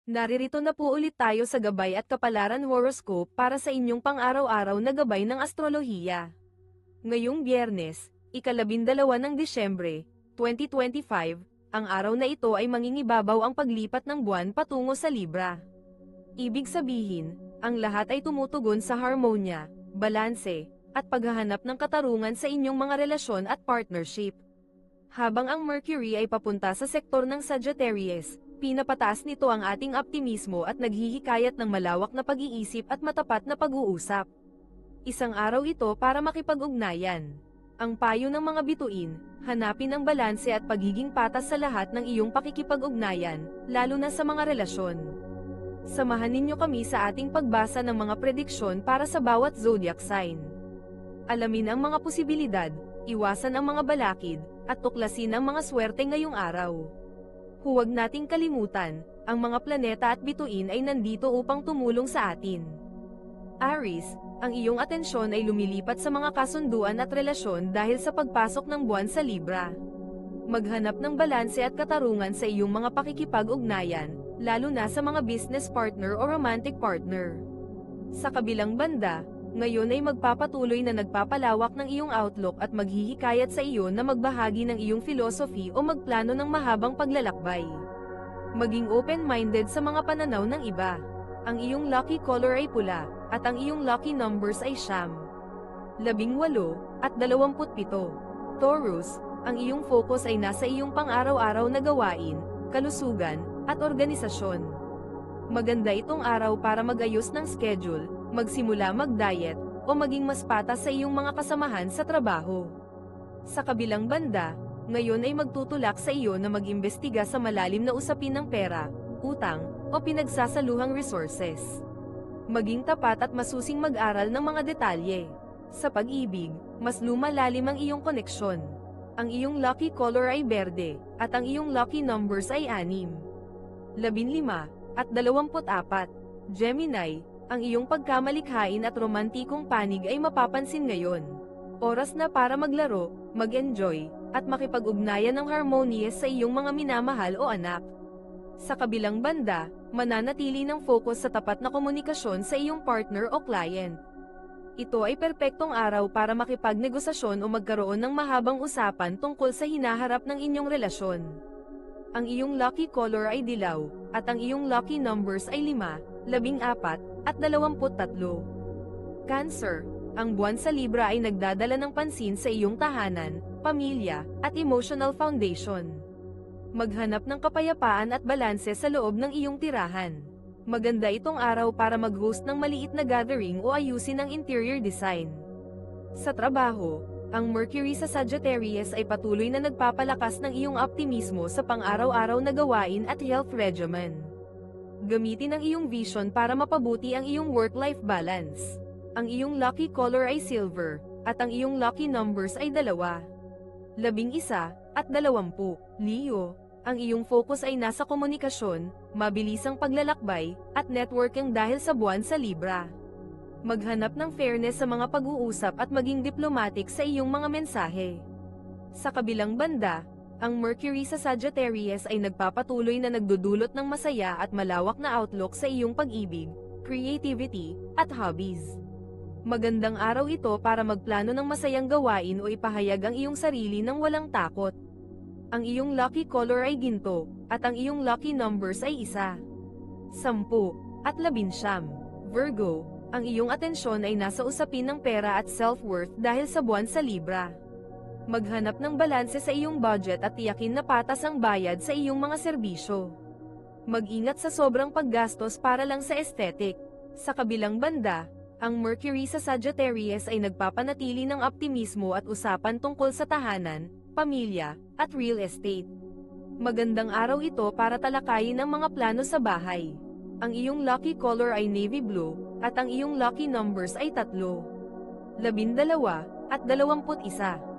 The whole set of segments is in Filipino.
Naririto na po ulit tayo sa Gabay at Kapalaran Horoscope para sa inyong pang-araw-araw na gabay ng astrolohiya. Ngayong Biyernes, ika-12 ng Disyembre, 2025, ang araw na ito ay mangingibabaw ang paglipat ng buwan patungo sa Libra. Ibig sabihin, ang lahat ay tumutugon sa harmonya, balanse, at paghahanap ng katarungan sa inyong mga relasyon at partnership. Habang ang Mercury ay papunta sa sektor ng Sagittarius, pinapataas nito ang ating optimismo at naghihikayat ng malawak na pag-iisip at matapat na pag-uusap. Isang araw ito para makipag-ugnayan. Ang payo ng mga bituin, hanapin ang balanse at pagiging patas sa lahat ng iyong pakikipag-ugnayan, lalo na sa mga relasyon. Samahan ninyo kami sa ating pagbasa ng mga prediksyon para sa bawat zodiac sign. Alamin ang mga posibilidad, iwasan ang mga balakid, at tuklasin ang mga swerte ngayong araw. Huwag nating kalimutan, ang mga planeta at bituin ay nandito upang tumulong sa atin. Aries, ang iyong atensyon ay lumilipat sa mga kasunduan at relasyon dahil sa pagpasok ng buwan sa Libra. Maghanap ng balanse at katarungan sa iyong mga pakikipag-ugnayan, lalo na sa mga business partner o romantic partner. Sa kabilang banda, ngayon ay magpapatuloy na nagpapalawak ng iyong outlook at maghihikayat sa iyo na magbahagi ng iyong philosophy o magplano ng mahabang paglalakbay. Maging open-minded sa mga pananaw ng iba. Ang iyong lucky color ay pula, at ang iyong lucky numbers ay 9, 18, at 27. Taurus, ang iyong focus ay nasa iyong pang-araw-araw na gawain, kalusugan, at organisasyon. Maganda itong araw para mag-ayos ng schedule, magsimula mag-diet, o maging mas patas sa iyong mga kasamahan sa trabaho. Sa kabilang banda, ngayon ay magtutulak sa iyo na mag-imbestiga sa malalim na usapin ng pera, utang, o pinagsasaluhang resources. Maging tapat at masusing mag-aral ng mga detalye. Sa pag-ibig, mas lumalalim ang iyong koneksyon. Ang iyong lucky color ay berde, at ang iyong lucky numbers ay 6, 15, at 24. Gemini, ang iyong pagkamalikhain at romantikong panig ay mapapansin ngayon. Oras na para maglaro, mag-enjoy, at makipag-ugnayan ng harmonious sa iyong mga minamahal o anak. Sa kabilang banda, mananatili ng focus sa tapat na komunikasyon sa iyong partner o client. Ito ay perpektong araw para makipagnegosasyon o magkaroon ng mahabang usapan tungkol sa hinaharap ng inyong relasyon. Ang iyong lucky color ay dilaw, at ang iyong lucky numbers ay 5, 14, at 23. Cancer, ang buwan sa Libra ay nagdadala ng pansin sa iyong tahanan, pamilya, at emotional foundation. Maghanap ng kapayapaan at balanse sa loob ng iyong tirahan. Maganda itong araw para mag-host ng maliit na gathering o ayusin ang interior design. Sa trabaho, ang Mercury sa Sagittarius ay patuloy na nagpapalakas ng iyong optimismo sa pang-araw-araw na gawain at health regimen. Gamitin ang iyong vision para mapabuti ang iyong work-life balance. Ang iyong lucky color ay silver, at ang iyong lucky numbers ay 2, 11, at 20. Leo, ang iyong focus ay nasa komunikasyon, mabilisang paglalakbay, at networking dahil sa buwan sa Libra. Maghanap ng fairness sa mga pag-uusap at maging diplomatic sa iyong mga mensahe. Sa kabilang banda, ang Mercury sa Sagittarius ay nagpapatuloy na nagdudulot ng masaya at malawak na outlook sa iyong pag-ibig, creativity, at hobbies. Magandang araw ito para magplano ng masayang gawain o ipahayag ang iyong sarili ng walang takot. Ang iyong lucky color ay ginto, at ang iyong lucky numbers ay 1, 10, at 11. Virgo, ang iyong atensyon ay nasa usapin ng pera at self-worth dahil sa buwan sa Libra. Maghanap ng balanse sa iyong budget at tiyakin na patas ang bayad sa iyong mga serbisyo. Mag-ingat sa sobrang paggastos para lang sa aesthetic. Sa kabilang banda, ang Mercury sa Sagittarius ay nagpapanatili ng optimismo at usapan tungkol sa tahanan, pamilya, at real estate. Magandang araw ito para talakayin ang mga plano sa bahay. Ang iyong lucky color ay navy blue, at ang iyong lucky numbers ay 3, 12, at 21.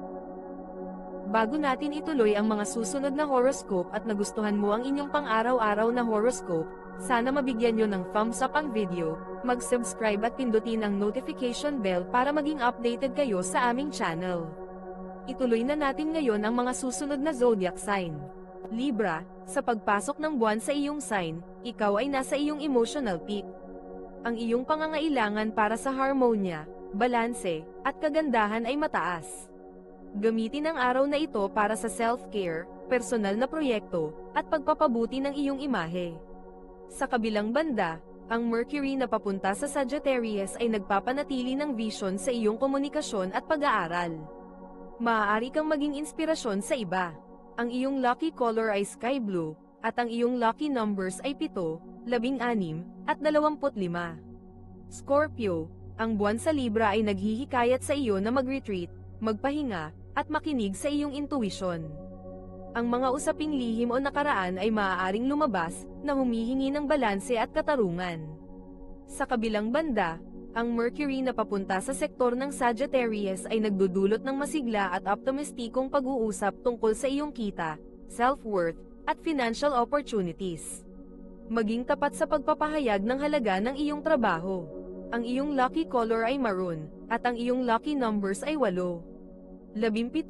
Bago natin ituloy ang mga susunod na horoscope at nagustuhan mo ang inyong pang-araw-araw na horoscope, sana mabigyan nyo ng thumbs up ang video, mag-subscribe at pindutin ang notification bell para maging updated kayo sa aming channel. Ituloy na natin ngayon ang mga susunod na zodiac sign. Libra, sa pagpasok ng buwan sa iyong sign, ikaw ay nasa iyong emotional peak. Ang iyong pangangailangan para sa harmonya, balanse, at kagandahan ay mataas. Gamitin ang araw na ito para sa self-care, personal na proyekto, at pagpapabuti ng iyong imahe. Sa kabilang banda, ang Mercury na papunta sa Sagittarius ay nagpapanatili ng vision sa iyong komunikasyon at pag-aaral. Maaari kang maging inspirasyon sa iba. Ang iyong lucky color ay sky blue, at ang iyong lucky numbers ay 7, 16, at 25. Scorpio, ang buwan sa Libra ay naghihikayat sa iyo na mag-retreat, magpahinga, at makinig sa iyong intuition. Ang mga usaping lihim o nakaraan ay maaaring lumabas, na humihingi ng balanse at katarungan. Sa kabilang banda, ang Mercury na papunta sa sektor ng Sagittarius ay nagdudulot ng masigla at optimistikong pag-uusap tungkol sa iyong kita, self-worth, at financial opportunities. Maging tapat sa pagpapahayag ng halaga ng iyong trabaho. Ang iyong lucky color ay maroon, at ang iyong lucky numbers ay 8, 17,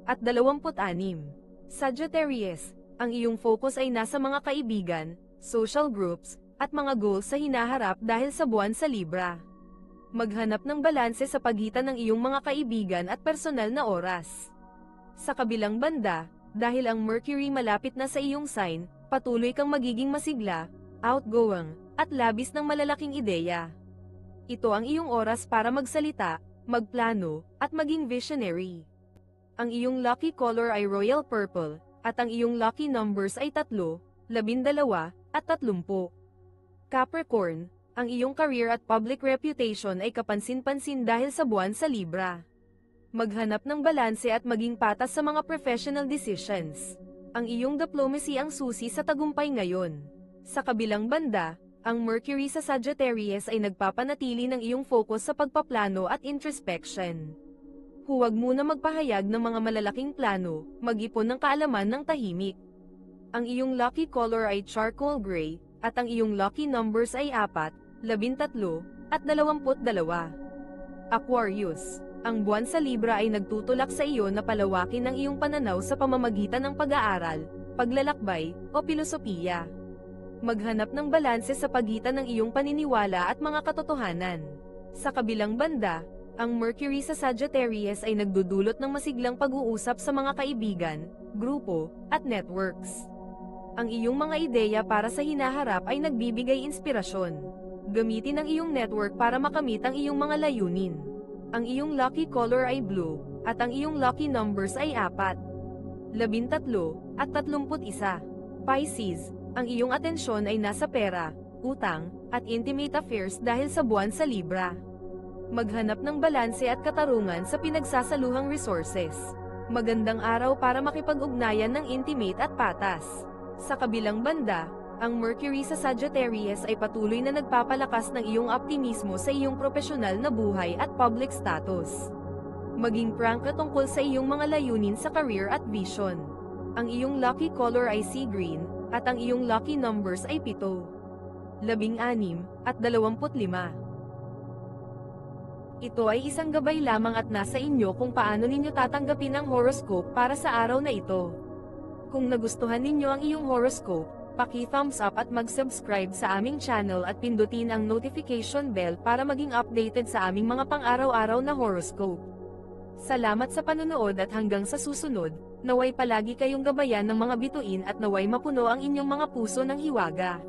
at 26. Sagittarius, ang iyong focus ay nasa mga kaibigan, social groups, at mga goals sa hinaharap dahil sa buwan sa Libra. Maghanap ng balanse sa pagitan ng iyong mga kaibigan at personal na oras. Sa kabilang banda, dahil ang Mercury malapit na sa iyong sign, patuloy kang magiging masigla, outgoing, at labis ng malalaking ideya. Ito ang iyong oras para magsalita, magplano, at maging visionary. Ang iyong lucky color ay royal purple, at ang iyong lucky numbers ay 3, 12, at 30. Capricorn, ang iyong career at public reputation ay kapansin-pansin dahil sa buwan sa Libra. Maghanap ng balanse at maging patas sa mga professional decisions. Ang iyong diplomacy ang susi sa tagumpay ngayon. Sa kabilang banda, ang Mercury sa Sagittarius ay nagpapanatili ng iyong focus sa pagpaplano at introspection. Huwag muna magpahayag ng mga malalaking plano, mag-ipon ng kaalaman ng tahimik. Ang iyong lucky color ay charcoal gray, at ang iyong lucky numbers ay 4, 13, at 22. Aquarius, ang buwan sa Libra ay nagtutulak sa iyo na palawakin ang iyong pananaw sa pamamagitan ng pag-aaral, paglalakbay, o pilosopiya. Maghanap ng balanse sa pagitan ng iyong paniniwala at mga katotohanan. Sa kabilang banda, ang Mercury sa Sagittarius ay nagdudulot ng masiglang pag-uusap sa mga kaibigan, grupo, at networks. Ang iyong mga ideya para sa hinaharap ay nagbibigay inspirasyon. Gamitin ang iyong network para makamit ang iyong mga layunin. Ang iyong lucky color ay blue, at ang iyong lucky numbers ay 4, 13, at 31. Pisces, ang iyong atensyon ay nasa pera, utang, at intimate affairs dahil sa buwan sa Libra. Maghanap ng balanse at katarungan sa pinagsasaluhang resources. Magandang araw para makipag-ugnayan ng intimate at patas. Sa kabilang banda, ang Mercury sa Sagittarius ay patuloy na nagpapalakas ng iyong optimismo sa iyong propesyonal na buhay at public status. Maging prangka tungkol sa iyong mga layunin sa career at vision. Ang iyong lucky color ay sea green, at ang iyong lucky numbers ay 7, 16, at 25. Ito ay isang gabay lamang at nasa inyo kung paano ninyo tatanggapin ang horoscope para sa araw na ito. Kung nagustuhan ninyo ang iyong horoscope, paki-thumbs up at mag-subscribe sa aming channel at pindutin ang notification bell para maging updated sa aming mga pang-araw-araw na horoscope. Salamat sa panonood at hanggang sa susunod, naway palagi kayong gabayan ng mga bituin at naway mapuno ang inyong mga puso ng hiwaga.